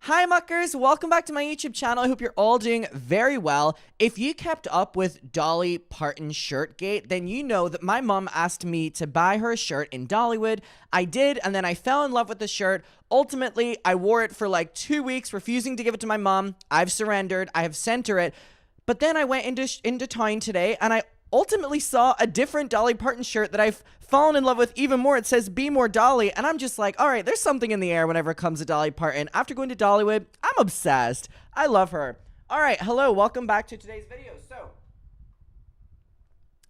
Hi muckers, welcome back to my YouTube channel. I hope you're all doing very well. If you kept up with Dolly Parton Shirtgate, then you know that my mom asked me to buy her a shirt in Dollywood. I did, and then I fell in love with the shirt. Ultimately, I wore it for like 2 weeks, refusing to give it to my mom. I've surrendered. I have sent her it. But then I went into town today, and I ultimately saw a different Dolly Parton shirt that I've fallen in love with even more. It says "Be More Dolly," and I'm just like, all right, there's something in the air whenever it comes to Dolly Parton. After going to Dollywood, I'm obsessed. I love her. All right, hello, welcome back to today's video. So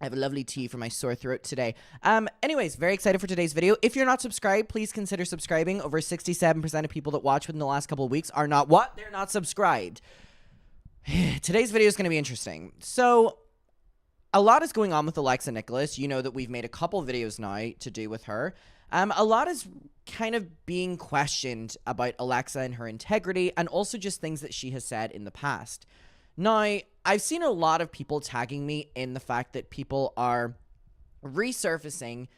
I have a lovely tea for my sore throat today. Anyways, very excited for today's video. If you're not subscribed, please consider subscribing. Over 67% of people that watch within the last couple of weeks are not what? They're not subscribed. Today's video is going to be interesting. So a lot is going on with Alexa Nikolas. You know that we've made a couple videos now to do with her. A lot is kind of being questioned about Alexa and her integrity, and also just things that she has said in the past. Now, I've seen a lot of people tagging me in the fact that people are resurfacing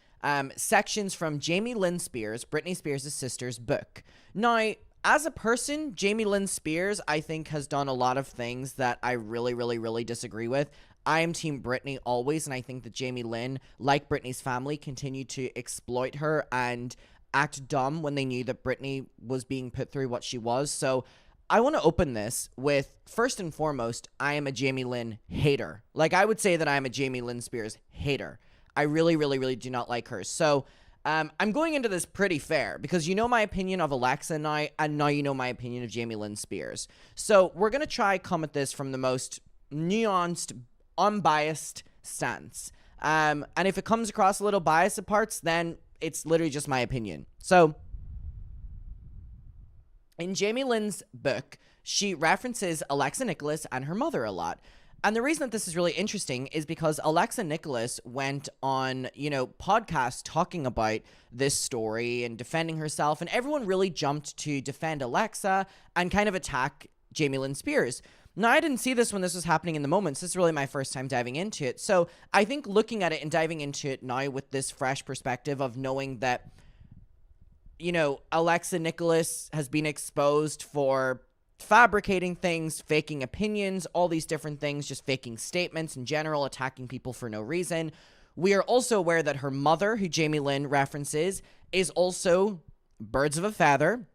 sections from Jamie Lynn Spears, Britney Spears' sister's book. Now, as a person, Jamie Lynn Spears, I think, has done a lot of things that I really disagree with. I am Team Britney always, and I think that Jamie Lynn, like Britney's family, continued to exploit her and act dumb when they knew that Britney was being put through what she was. So I want to open this with, first and foremost, I am a Jamie Lynn hater. Like, I would say that I am a Jamie Lynn Spears hater. I really do not like her. So I'm going into this pretty fair because you know my opinion of Alexa now, and now you know my opinion of Jamie Lynn Spears. So we're going to try come at this from the most nuanced, unbiased stance. And if it comes across a little biased at parts, then it's literally just my opinion. So in Jamie Lynn's book, she references Alexa Nikolas and her mother a lot. And the reason that this is really interesting is because Alexa Nikolas went on, podcasts talking about this story and defending herself, and everyone really jumped to defend Alexa and kind of attack Jamie Lynn Spears. Now, I didn't see this when this was happening in the moment, so this is really my first time diving into it. So I think looking at it and diving into it now with this fresh perspective of knowing that, Alexa Nikolas has been exposed for fabricating things, faking opinions, all these different things, just faking statements in general, attacking people for no reason. We are also aware that her mother, who Jamie Lynn references, is also birds of a feather.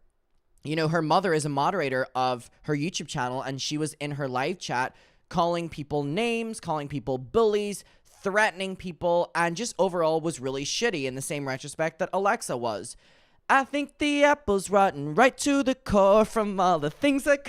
Her mother is a moderator of her YouTube channel, and she was in her live chat calling people names, calling people bullies, threatening people, and just overall was really shitty in the same retrospect that Alexa was. I think the apple's rotten right to the core from all the things that...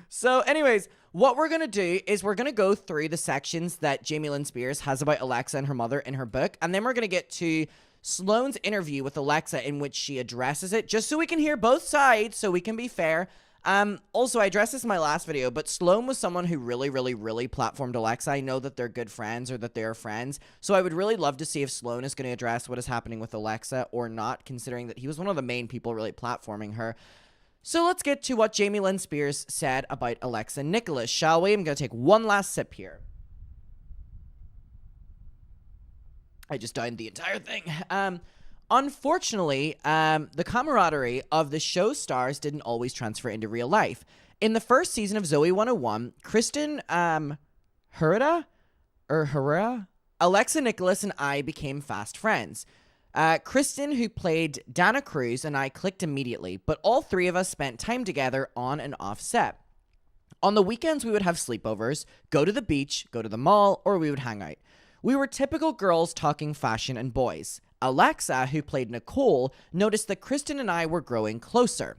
So anyways, what we're going to do is we're going to go through the sections that Jamie Lynn Spears has about Alexa and her mother in her book, and then we're going to get to Sloane's interview with Alexa in which she addresses it, just so we can hear both sides, so we can be fair. Also, I addressed this in my last video, but Sloane was someone who really platformed Alexa. I know that they're good friends or that they're friends, so I would really love to see if Sloane is going to address what is happening with Alexa or not, considering that he was one of the main people really platforming her. So let's get to what Jamie Lynn Spears said about Alexa Nikolas, shall we? I'm going to take one last sip here. I just downed the entire thing. Unfortunately, the camaraderie of the show stars didn't always transfer into real life. In the first season of Zoe 101, Kristen Herrera, Alexa Nikolas and I became fast friends. Kristen, who played Dana Cruz, and I clicked immediately, but all three of us spent time together on and off set. On the weekends, we would have sleepovers, go to the beach, go to the mall, or we would hang out. We were typical girls talking fashion and boys. Alexa, who played Nicole, noticed that Kristen and I were growing closer,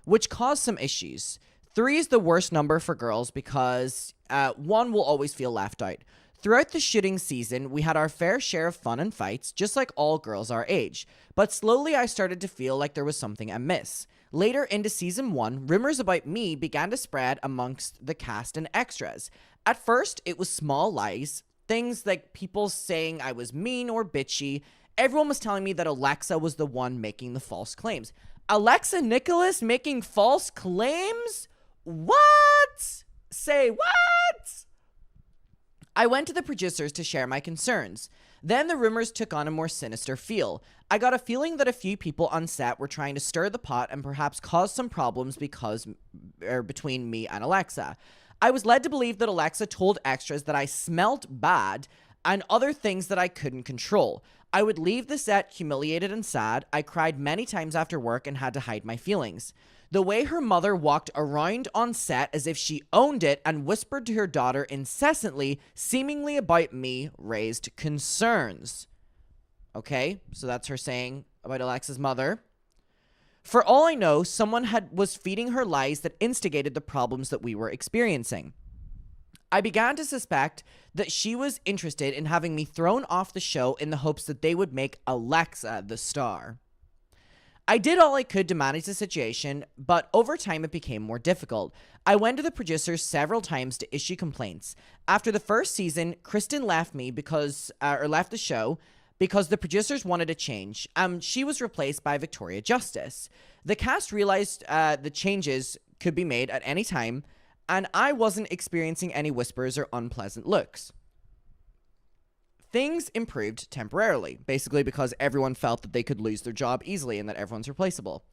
which caused some issues. 3 is the worst number for girls because 1 will always feel left out. Throughout the shooting season, we had our fair share of fun and fights, just like all girls our age. But slowly I started to feel like there was something amiss. Later into season 1, rumors about me began to spread amongst the cast and extras. At first, it was small lies, things like people saying I was mean or bitchy. Everyone was telling me that Alexa was the one making the false claims. Alexa Nikolas making false claims? What? Say what? I went to the producers to share my concerns. Then the rumors took on a more sinister feel. I got a feeling that a few people on set were trying to stir the pot and perhaps cause some problems between me and Alexa. I was led to believe that Alexa told extras that I smelt bad and other things that I couldn't control. I would leave the set humiliated and sad. I cried many times after work and had to hide my feelings. The way her mother walked around on set as if she owned it and whispered to her daughter incessantly, seemingly about me, raised concerns. Okay, so that's her saying about Alexa's mother. For all I know, someone was feeding her lies that instigated the problems that we were experiencing. I began to suspect that she was interested in having me thrown off the show in the hopes that they would make Alexa the star. I did all I could to manage the situation, but over time it became more difficult. I went to the producers several times to issue complaints. After the first season, Kristen left the show because the producers wanted a change. She was replaced by Victoria Justice. The cast realized the changes could be made at any time, and I wasn't experiencing any whispers or unpleasant looks. Things improved temporarily, basically because everyone felt that they could lose their job easily and that everyone's replaceable.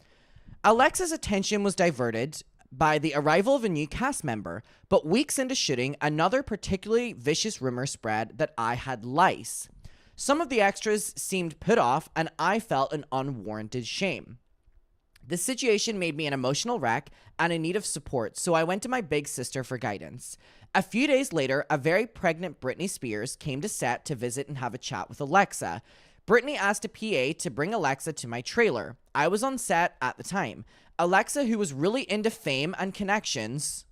Alexa's attention was diverted by the arrival of a new cast member, but weeks into shooting, another particularly vicious rumor spread that I had lice. Some of the extras seemed put off, and I felt an unwarranted shame. The situation made me an emotional wreck and in need of support, so I went to my big sister for guidance. A few days later, a very pregnant Britney Spears came to set to visit and have a chat with Alexa. Britney asked a PA to bring Alexa to my trailer. I was on set at the time. Alexa, who was really into fame and connections,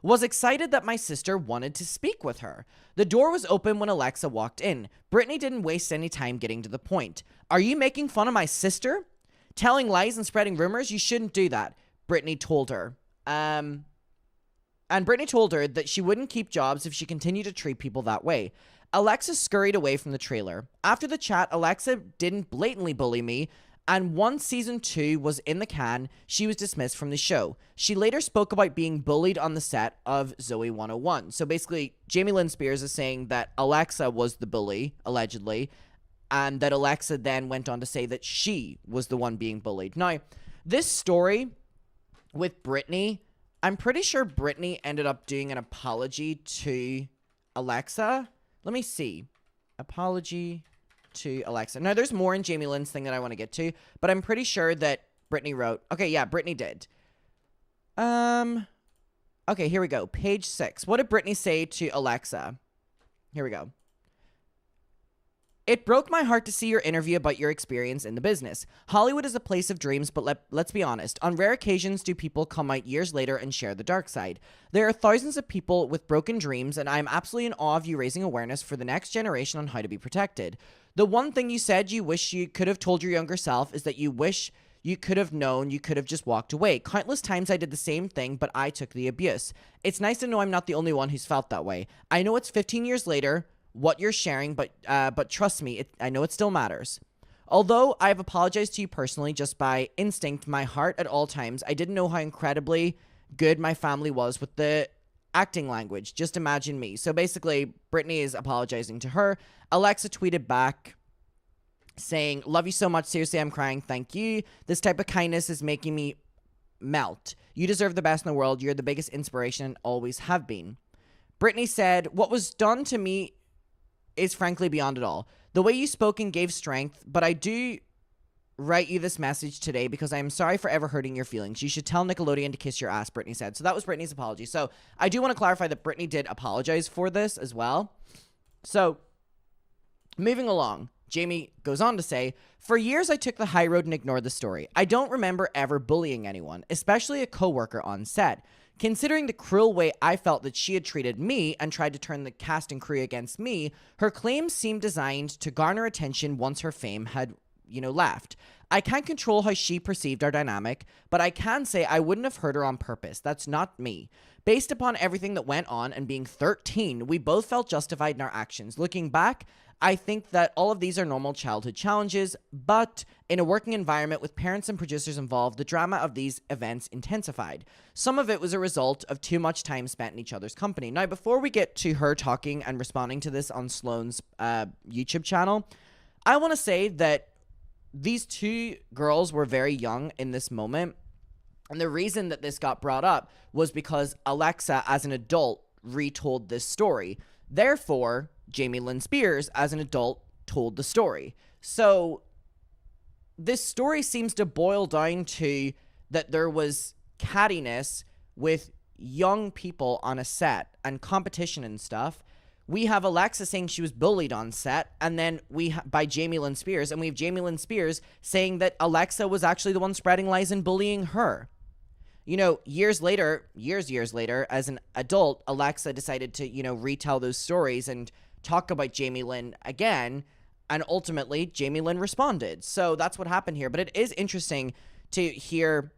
was excited that my sister wanted to speak with her. The door was open when Alexa walked in. Britney didn't waste any time getting to the point. "Are you making fun of my sister? Telling lies and spreading rumors? You shouldn't do that," Britney told her. And Britney told her that she wouldn't keep jobs if she continued to treat people that way. Alexa scurried away from the trailer. After the chat, Alexa didn't blatantly bully me, and once season 2 was in the can, she was dismissed from the show. She later spoke about being bullied on the set of Zoe 101. So basically, Jamie Lynn Spears is saying that Alexa was the bully, allegedly, and that Alexa then went on to say that she was the one being bullied. Now, this story with Britney, I'm pretty sure Britney ended up doing an apology to Alexa. Let me see. Apology to Alexa. Now, there's more in Jamie Lynn's thing that I want to get to, but I'm pretty sure that Britney wrote... Okay, yeah, Britney did. Okay, here we go. Page 6. What did Britney say to Alexa? Here we go. "It broke my heart to see your interview about your experience in the business. Hollywood is a place of dreams, but let's be honest. On rare occasions do people come out years later and share the dark side. There are thousands of people with broken dreams, and I am absolutely in awe of you raising awareness for the next generation on how to be protected. The one thing you said you wish you could have told your younger self is that you wish you could have known you could have just walked away. Countless times I did the same thing, but I took the abuse. It's nice to know I'm not the only one who's felt that way. I know it's 15 years later, what you're sharing, but trust me, I know it still matters. Although I've apologized to you personally just by instinct, my heart at all times, I didn't know how incredibly good my family was with the acting language. Just imagine me." So basically, Britney is apologizing to her. Alexa tweeted back saying, "Love you so much. Seriously, I'm crying. Thank you. This type of kindness is making me melt. You deserve the best in the world. You're the biggest inspiration and always have been." Britney said, "What was done to me is frankly beyond it all. The way you spoke and gave strength, but I do write you this message today because I am sorry for ever hurting your feelings. You should tell Nickelodeon to kiss your ass," Britney said. So that was Britney's apology. So I do want to clarify that Britney did apologize for this as well. So moving along, Jamie goes on to say, "For years I took the high road and ignored the story. I don't remember ever bullying anyone, especially a coworker on set. Considering the cruel way I felt that she had treated me and tried to turn the cast and crew against me, her claims seemed designed to garner attention once her fame had, left. I can't control how she perceived our dynamic, but I can say I wouldn't have hurt her on purpose. That's not me. Based upon everything that went on and being 13, we both felt justified in our actions. Looking back, I think that all of these are normal childhood challenges, but in a working environment with parents and producers involved, the drama of these events intensified. Some of it was a result of too much time spent in each other's company. Now, before we get to her talking and responding to this on Sloane's YouTube channel, I want to say that these two girls were very young in this moment. And the reason that this got brought up was because Alexa, as an adult, retold this story. Therefore, Jamie Lynn Spears, as an adult, told the story. So this story seems to boil down to that there was cattiness with young people on a set and competition and stuff. We have Alexa saying she was bullied on set, and then by Jamie Lynn Spears, and we have Jamie Lynn Spears saying that Alexa was actually the one spreading lies and bullying her. You know, years later, as an adult, Alexa decided to, you know, retell those stories and talk about Jamie Lynn again, and ultimately Jamie Lynn responded. So that's what happened here. But it is interesting to hear,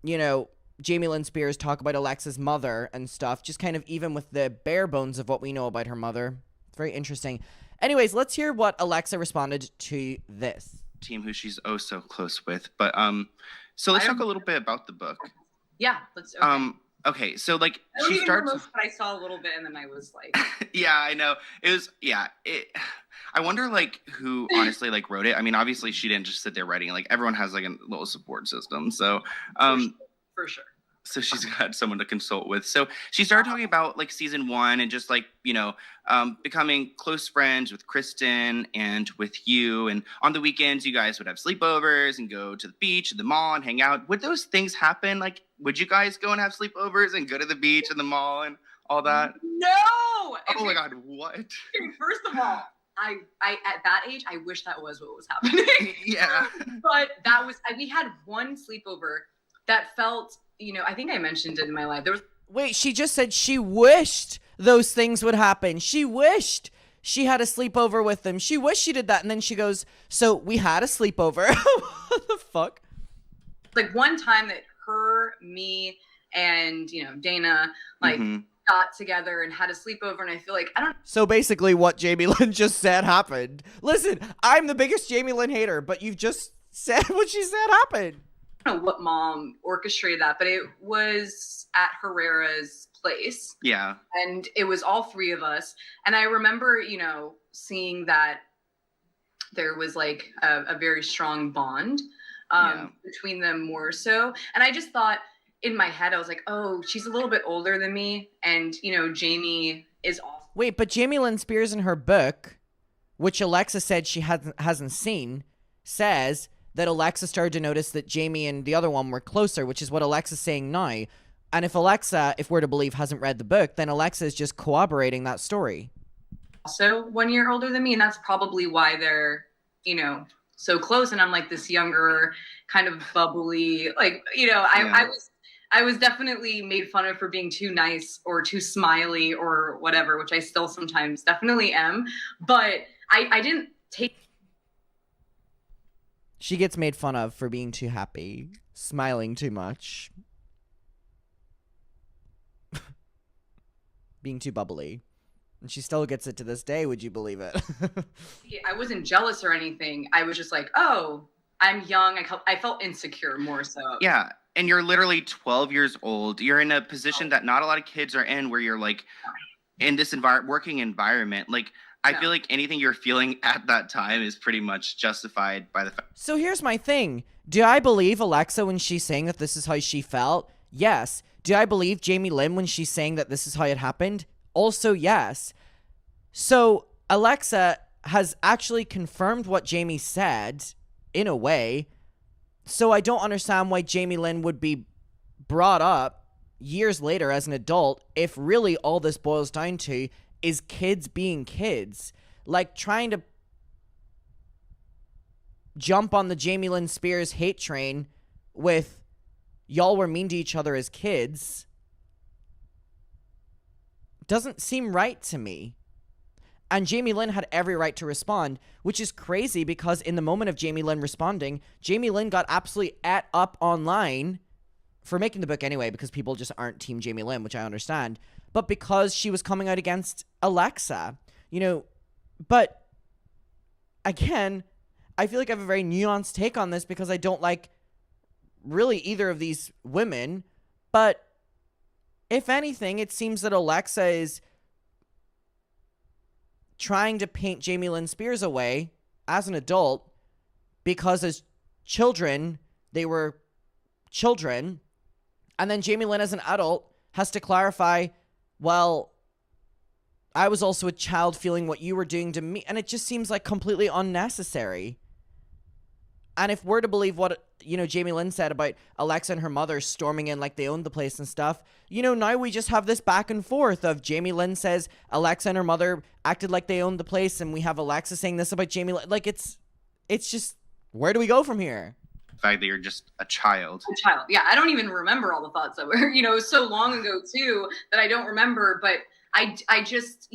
you know, Jamie Lynn Spears talk about Alexa's mother and stuff, just kind of even with the bare bones of what we know about her mother. It's very interesting. Anyways, let's hear what Alexa responded to this. Team who she's oh so close with. But so let's talk a little bit about the book. Yeah, let's okay, so like she starts but I saw a little bit and then I was like yeah, I know. It was I wonder like who honestly like wrote it. I mean, obviously she didn't just sit there writing. Like everyone has like a little support system. So for sure. So she's got someone to consult with. So she started talking about like season 1 and just like, you know, becoming close friends with Kristen and with you. And on the weekends, you guys would have sleepovers and go to the beach and the mall and hang out. Would those things happen? Like, would you guys go and have sleepovers and go to the beach and the mall and all that? No! Oh my God, what? First of all, I at that age, I wish that was what was happening. Yeah. But that was, we had one sleepover that felt, you know, I think I mentioned it in my life. There was. Wait, she just said she wished those things would happen. She wished she had a sleepover with them. She wished she did that. And then she goes, so we had a sleepover. What the fuck? Like one time that her, me, and, you know, Dana, like, got together and had a sleepover. And I feel like, So basically what Jamie Lynn just said happened. Listen, I'm the biggest Jamie Lynn hater, but you've just said what she said happened. I don't know what mom orchestrated that, but it was at Herrera's place. Yeah. And it was all three of us. And I remember, you know, seeing that there was like a very strong bond between them more so. And I just thought in my head, I was like, oh, she's a little bit older than me. And, you know, Jamie is off. Wait, but Jamie Lynn Spears in her book, which Alexa said she hasn't seen, says that Alexa started to notice that Jamie and the other one were closer, which is what Alexa's saying now. And if Alexa, if we're to believe, hasn't read the book, then Alexa is just corroborating that story. Also 1 year older than me, and that's probably why they're, you know, so close. And I'm like this younger, kind of bubbly, like, you know, I was definitely made fun of for being too nice or too smiley or whatever, which I still sometimes definitely am. But I didn't take. She gets made fun of for being too happy, smiling too much, being too bubbly. And she still gets it to this day, would you believe it? I wasn't jealous or anything. I was just like, oh, I'm young. I felt insecure more so. Yeah, and you're literally 12 years old. You're in a position that not a lot of kids are in, where you're like in this working environment. Like, I feel like anything you're feeling at that time is pretty much justified by the fact. So here's my thing. Do I believe Alexa when she's saying that this is how she felt? Yes. Do I believe Jamie Lynn when she's saying that this is how it happened? Also, yes. So Alexa has actually confirmed what Jamie said, in a way. So I don't understand why Jamie Lynn would be brought up years later as an adult if really all this boils down to is kids being kids. Like, trying to jump on the Jamie Lynn Spears hate train with y'all were mean to each other as kids doesn't seem right to me. And Jamie Lynn had every right to respond, which is crazy because in the moment of Jamie Lynn responding, Jamie Lynn got absolutely ate up online for making the book anyway, because people just aren't team Jamie Lynn, which I understand. But because she was coming out against Alexa, you know, but again, I feel like I have a very nuanced take on this because I don't like really either of these women. But if anything, it seems that Alexa is trying to paint Jamie Lynn Spears away as an adult because as children, they were children. And then Jamie Lynn as an adult has to clarify, well, I was also a child feeling what you were doing to me. And it just seems like completely unnecessary. And if we're to believe what, Jamie Lynn said about Alexa and her mother storming in like they owned the place and stuff, now we just have this back and forth of Jamie Lynn says Alexa and her mother acted like they owned the place, and we have Alexa saying this about Jamie Lynn. Like, it's just, where do we go from here? The fact that you're just a child. Yeah, I don't even remember all the thoughts that were, it was so long ago too that I don't remember, but I just,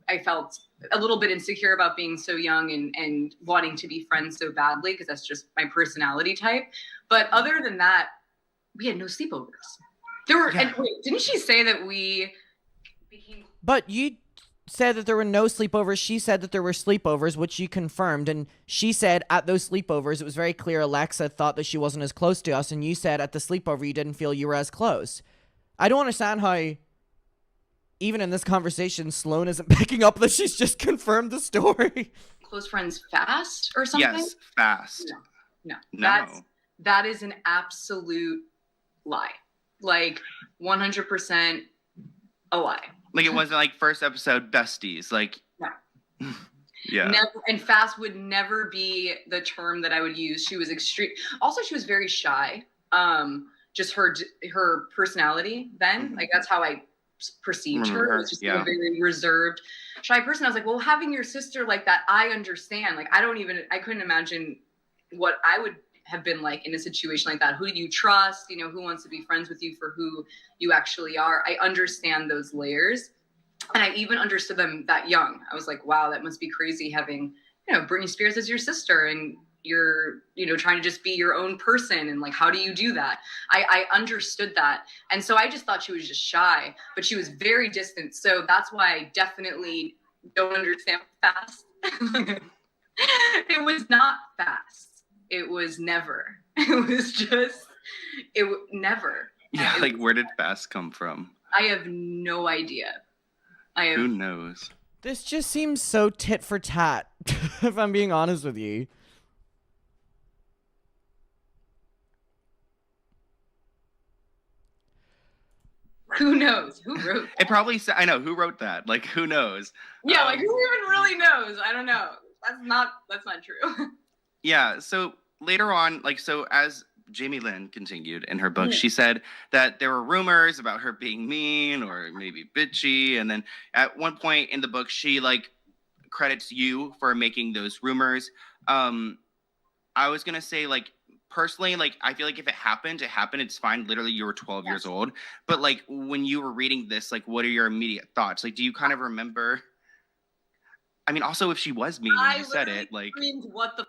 I felt a little bit insecure about being so young and wanting to be friends so badly because that's just my personality type. But other than that, we had no sleepovers. And wait, didn't she say that we became... But you said that there were no sleepovers. She said that there were sleepovers, which you confirmed. And she said at those sleepovers, it was very clear Alexa thought that she wasn't as close to us. And you said at the sleepover, you didn't feel you were as close. I don't understand how... Even in this conversation, Sloan isn't picking up that she's just confirmed the story. Close friends fast or something? Yes, fast. No. That is an absolute lie. Like 100% a lie. Like it wasn't like first episode besties. Like no. Yeah. Never, and fast would never be the term that I would use. She was extreme. Also, she was very shy. Just her personality then. Like that's how I perceived her. It was just a very reserved, shy person. I was like, well, having your sister like that, I understand. Like, I couldn't imagine what I would have been like in a situation like that. Who do you trust? Who wants to be friends with you for who you actually are? I understand those layers. And I even understood them that young. I was like, wow, that must be crazy having, Britney Spears as your sister and you're, trying to just be your own person. And like, how do you do that? I understood that. And so I just thought she was just shy, but she was very distant. So that's why I definitely don't understand fast. It was not fast. It was never. It was just, never. Yeah, like where did fast come from? I have no idea. Who knows? This just seems so tit for tat, if I'm being honest with you. Who knows? Who wrote that? It probably I know who wrote that. Like who knows? Yeah, like who even really knows? I don't know. That's not true. Yeah, so later on, as Jamie Lynn continued in her book, she said that there were rumors about her being mean or maybe bitchy, and then at one point in the book she credits you for making those rumors. I was gonna say personally, I feel like if it happened, it's fine. Literally, you were 12 years old. But when you were reading this, what are your immediate thoughts? Do you kind of remember? I mean, also if she was mean and you said it, screamed, what the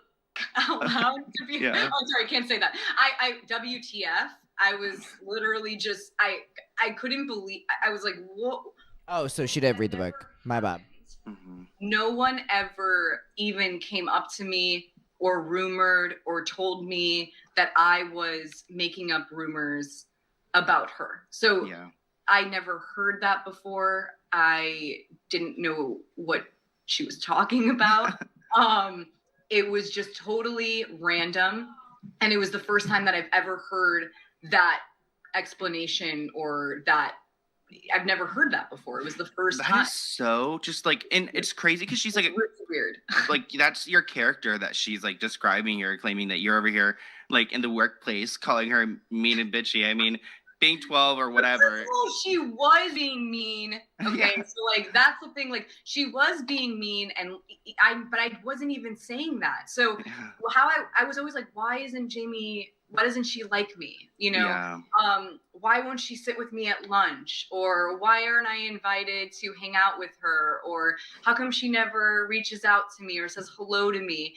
out loud to be. Yeah. Oh, sorry, I can't say that. I WTF. I was literally just I couldn't believe. I was like, whoa. Oh, so she did read the book. My bad. Mm-hmm. No one ever even came up to me or rumored or told me that I was making up rumors about her. So I never heard that before. I didn't know what she was talking about. It was just totally random. And it was the first time that I've ever heard that explanation or that I've never heard that before. It was the first time. That is so just and it's crazy because she's it's weird. That's your character that she's describing here, claiming that you're over here in the workplace calling her mean and bitchy. I mean, being 12 or whatever. She was being mean. Okay, yeah. So that's the thing. She was being mean, and but I wasn't even saying that. So how I was always why doesn't she like me? Why won't she sit with me at lunch? Or why aren't I invited to hang out with her? Or how come she never reaches out to me or says hello to me?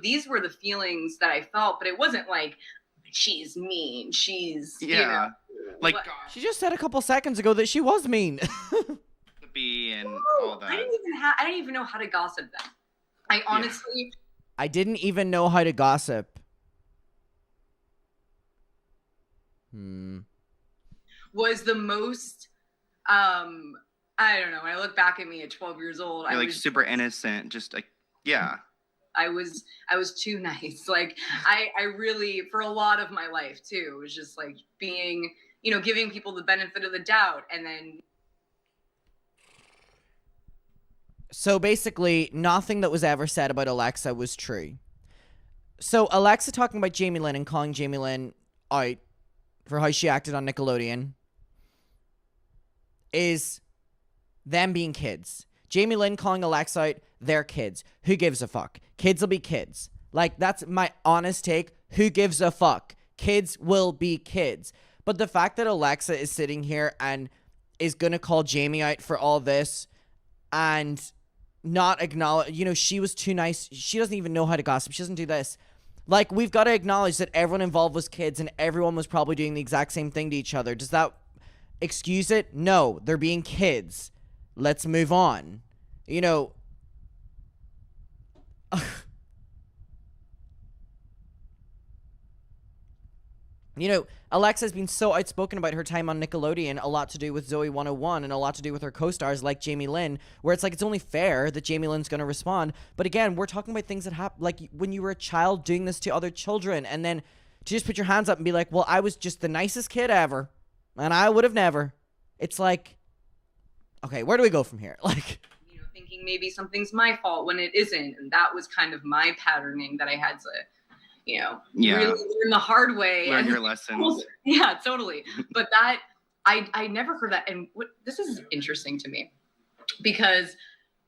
These were the feelings that I felt, but it wasn't she's mean. She's she just said a couple seconds ago that she was mean. And all that. I didn't even know how to gossip them. I honestly I didn't even know how to gossip. Was the most, I don't know. When I look back at me at 12 years old, You're I like was super innocent, just like, yeah. I was too nice. Like I really, for a lot of my life too, it was just like being, you know, giving people the benefit of the doubt. And then. So basically, nothing that was ever said about Alexa was true. So Alexa talking about Jamie Lynn and calling Jamie Lynn out for how she acted on Nickelodeon is them being kids. Jamie Lynn calling Alexa out, they're kids. Who gives a fuck? Kids will be kids. Like, that's my honest take. Who gives a fuck? Kids will be kids. But the fact that Alexa is sitting here and is going to call Jamie out for all this and not acknowledge, you know, she was too nice. She doesn't even know how to gossip. She doesn't do this. Like, we've got to acknowledge that everyone involved was kids and everyone was probably doing the exact same thing to each other. Does that excuse it? No, they're being kids. Let's move on. You know, Alexa's been so outspoken about her time on Nickelodeon, a lot to do with Zoe 101 and a lot to do with her co-stars like Jamie Lynn, where it's like it's only fair that Jamie Lynn's going to respond. But again, we're talking about things that happen, like when you were a child doing this to other children, and then to just put your hands up and be like, well, I was just the nicest kid ever, and I would have never. It's like, okay, where do we go from here? Like, You know, thinking maybe something's my fault when it isn't. And that was kind of my patterning that I had to, you know, really learn the hard way. Learn your lessons. Yeah, totally. But that, I never heard that. And this is interesting to me because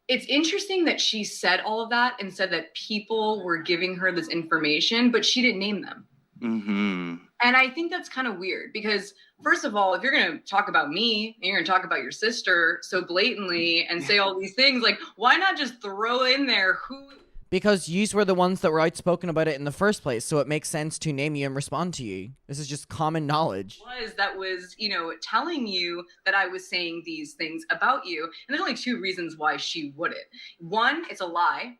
it's interesting that she said all of that and said that people were giving her this information, but she didn't name them. Mm-hmm. And I think that's kind of weird because, first of all, if you're going to talk about me and you're going to talk about your sister so blatantly and say all these things, like, why not just throw in there who? because yous were the ones that were outspoken about it in the first place, so it makes sense to name you and respond to you. This is just common knowledge. That was, you know, telling you that I was saying these things about you. And there's only two reasons why she wouldn't. One, it's a lie.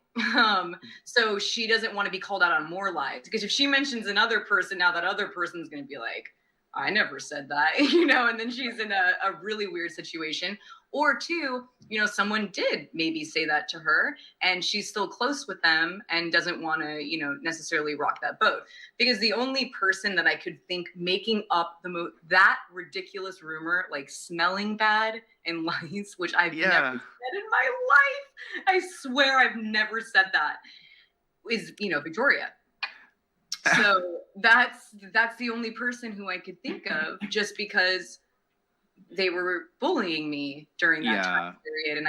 So she doesn't want to be called out on more lies. Because if she mentions another person, now that other person's going to be like, I never said that, you know, and then she's in a really weird situation. Or two, you know, someone did maybe say that to her and she's still close with them and doesn't want to, you know, necessarily rock that boat. Because the only person that I could think making up that ridiculous rumor, like smelling bad and lice, which I've never said in my life, I swear I've never said that, is, you know, Victoria. So that's the only person who I could think of, just because they were bullying me during that time period,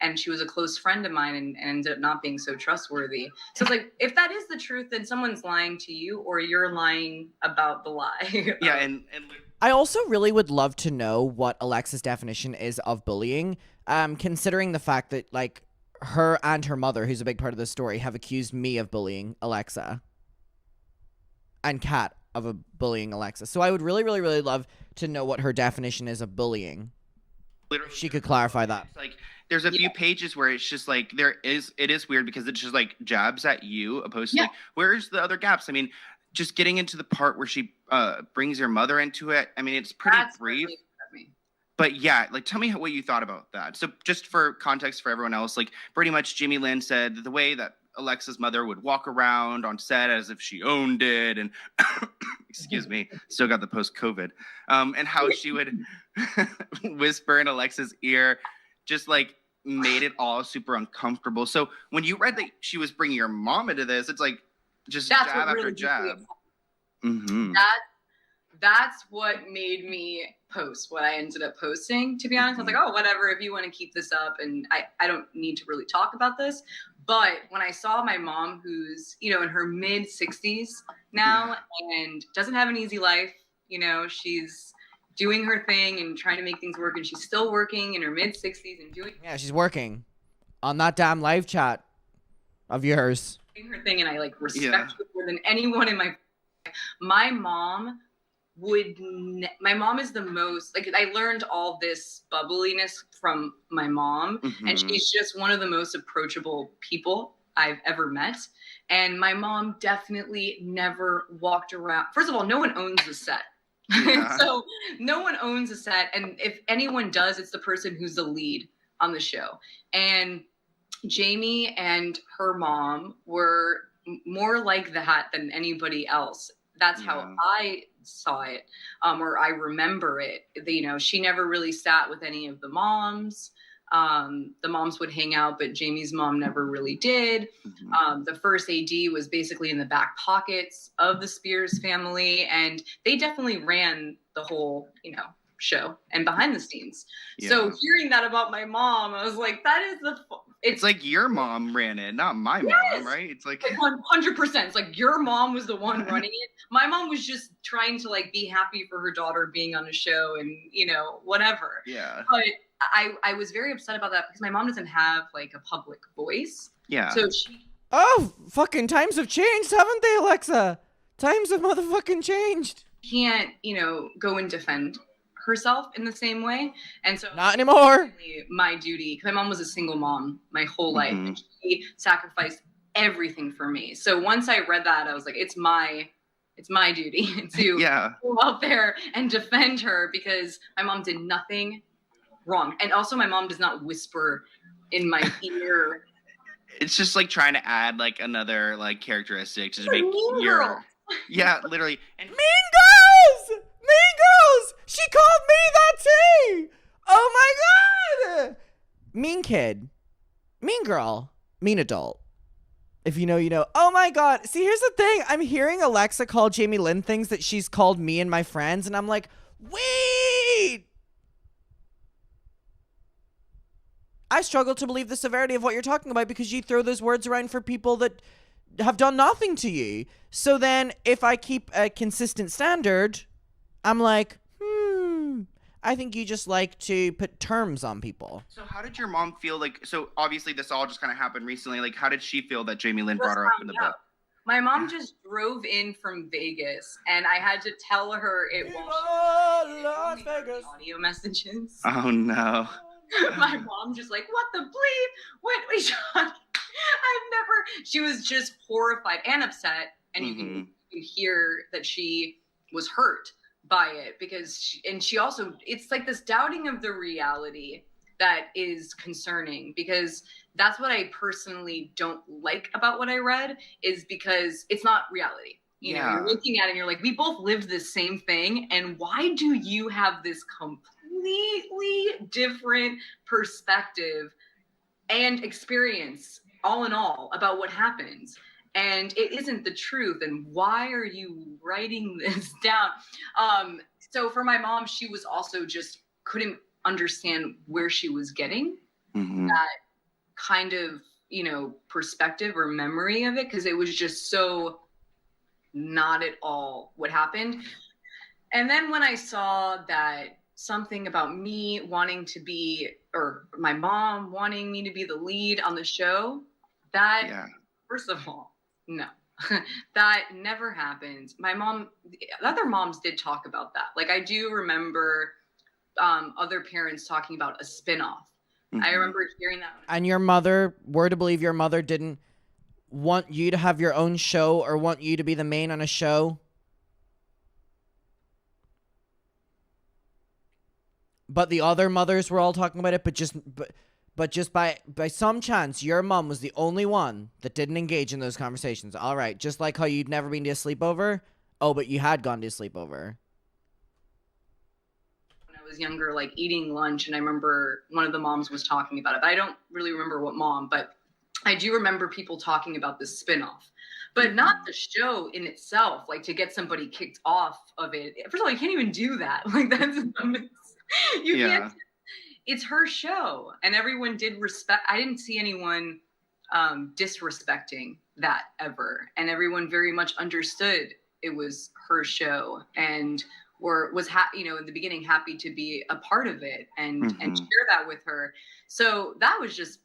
and she was a close friend of mine and ended up not being so trustworthy. So it's like, if that is the truth, then someone's lying to you or you're lying about the lie. Yeah, and I also really would love to know what Alexa's definition is of bullying, considering the fact that, like, her and her mother, who's a big part of the story, have accused me of bullying Alexa. And Kat of bullying Alexa. So I would really, really, really love to know what her definition is of bullying. literally, She could clarify that. It's like there's a few pages where it's just like it is weird because it's just like jabs at you opposed to like, where's the other gaps? I mean, just getting into the part where she brings your mother into it. I mean, it's pretty brief. But yeah, like, tell me what you thought about that. So just for context for everyone else, like, pretty much Jamie Lynn said the way that Alexa's mother would walk around on set as if she owned it, and excuse me, still got the post-COVID, and how she would whisper in Alexa's ear, just like made it all super uncomfortable. So when you read that she was bringing your mom into this, it's like just jab after jab. Mm-hmm. That's what made me post what I ended up posting, to be honest. I was like, oh, whatever, if you want to keep this up, and I don't need to really talk about this. But when I saw my mom, who's, you know, in her mid 60s now and doesn't have an easy life, you know, she's doing her thing and trying to make things work, and she's still working in her mid 60s and doing she's working on that damn live chat of yours, doing her thing, and I like respect her more than anyone in my mom my mom is the most, like, I learned all this bubbliness from my mom, and she's just one of the most approachable people I've ever met. And my mom definitely never walked around. First of all, no one owns the set. Yeah. So no one owns a set. And if anyone does, it's the person who's the lead on the show. And Jamie and her mom were more like that than anybody else. That's how I saw it, or I remember it. She never really sat with any of the moms. The moms would hang out, but Jamie's mom never really did. The first AD was basically in the back pockets of the Spears family, and they definitely ran the whole, show and behind the scenes. Yeah. So hearing that about my mom, I was like, that is it's like your mom ran it, not my mom, right? It's like 100%. It's like your mom was the one running it. My mom was just trying to be happy for her daughter being on a show and, whatever. Yeah. But I was very upset about that because my mom doesn't have a public voice. Yeah. So Oh, fucking times have changed, haven't they, Alexa? Times have motherfucking changed. Can't, go and defend herself in the same way. And so not anymore. My duty, because my mom was a single mom my whole life. And she sacrificed everything for me. So once I read that, I was like, it's my duty to go out there and defend her because my mom did nothing wrong. And also my mom does not whisper in my ear. It's just trying to add another characteristic to make your yeah, literally. And Mean Girls! Mean Girls! She called me that too! Oh my god! Mean kid. Mean girl. Mean adult. If you know, you know. Oh my god. See, here's the thing. I'm hearing Alexa call Jamie Lynn things that she's called me and my friends, and I'm like, wait! I struggle to believe the severity of what you're talking about because you throw those words around for people that have done nothing to you. So then if I keep a consistent standard, I'm like, I think you just like to put terms on people. So how did your mom feel so obviously this all just kind of happened recently. How did she feel that Jamie Lynn brought her up in the book? My mom just drove in from Vegas, and I had to tell her it won't Las Vegas. audio messages. Oh no. My mom just what the bleep? What we shot? She was just horrified and upset, and you can hear that she was hurt by it because she also, it's this doubting of the reality that is concerning, because that's what I personally don't like about what I read, is because it's not reality. You know, you're looking at it and you're like, we both lived this same thing, and why do you have this completely different perspective and experience all in all about what happens, and it isn't the truth, and why are you writing this down? So for my mom, she was also just couldn't understand where she was getting that kind of, perspective or memory of it, because it was just so not at all what happened. And then when I saw that something about me wanting to be, or my mom wanting me to be the lead on the show, that first of all, no, that never happened. My mom, other moms did talk about that. I do remember other parents talking about a spinoff. I remember hearing that. And your mother, were to believe your mother didn't want you to have your own show or want you to be the main on a show? But the other mothers were all talking about it, but just by some chance, your mom was the only one that didn't engage in those conversations. All right, just like how you'd never been to a sleepover. Oh, but you had gone to a sleepover. When I was younger, eating lunch, and I remember one of the moms was talking about it. But I don't really remember what mom, but I do remember people talking about this spinoff. But not the show in itself, to get somebody kicked off of it. First of all, you can't even do that. That's you can't. It's her show, and everyone did respect. I didn't see anyone disrespecting that ever, and everyone very much understood it was her show, and was in the beginning happy to be a part of it and share that with her. So that was just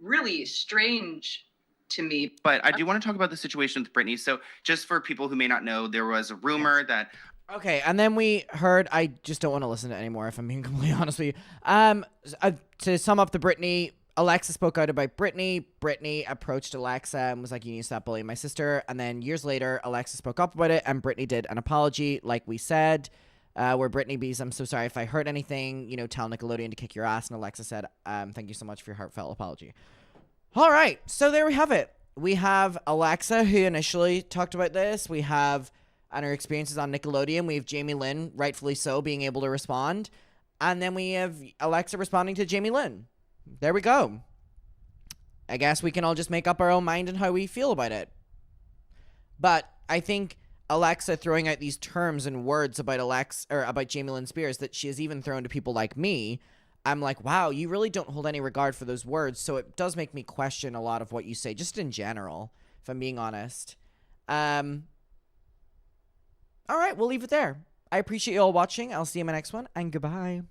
really strange to me. But I do want to talk about the situation with Britney. So just for people who may not know, there was a rumor that. Okay, and then we heard, I just don't want to listen to it anymore, if I'm being completely honest with you. To sum up the Britney Alexa spoke out about Brittany. Brittany approached Alexa and was like, you need to stop bullying my sister. And then years later, Alexa spoke up about it, and Brittany did an apology, like we said, where Brittany bees, I'm so sorry if I hurt anything, tell Nickelodeon to kick your ass. And Alexa said, thank you so much for your heartfelt apology. All right, so there we have it. We have Alexa, who initially talked about this. We have, on her experiences on Nickelodeon, we have Jamie Lynn, rightfully so, being able to respond. And then we have Alexa responding to Jamie Lynn. There we go. I guess we can all just make up our own mind and how we feel about it. But I think Alexa throwing out these terms and words about about Jamie Lynn Spears that she has even thrown to people like me, I'm like, wow, you really don't hold any regard for those words. So it does make me question a lot of what you say, just in general, if I'm being honest. All right, we'll leave it there. I appreciate you all watching. I'll see you in my next one, and goodbye.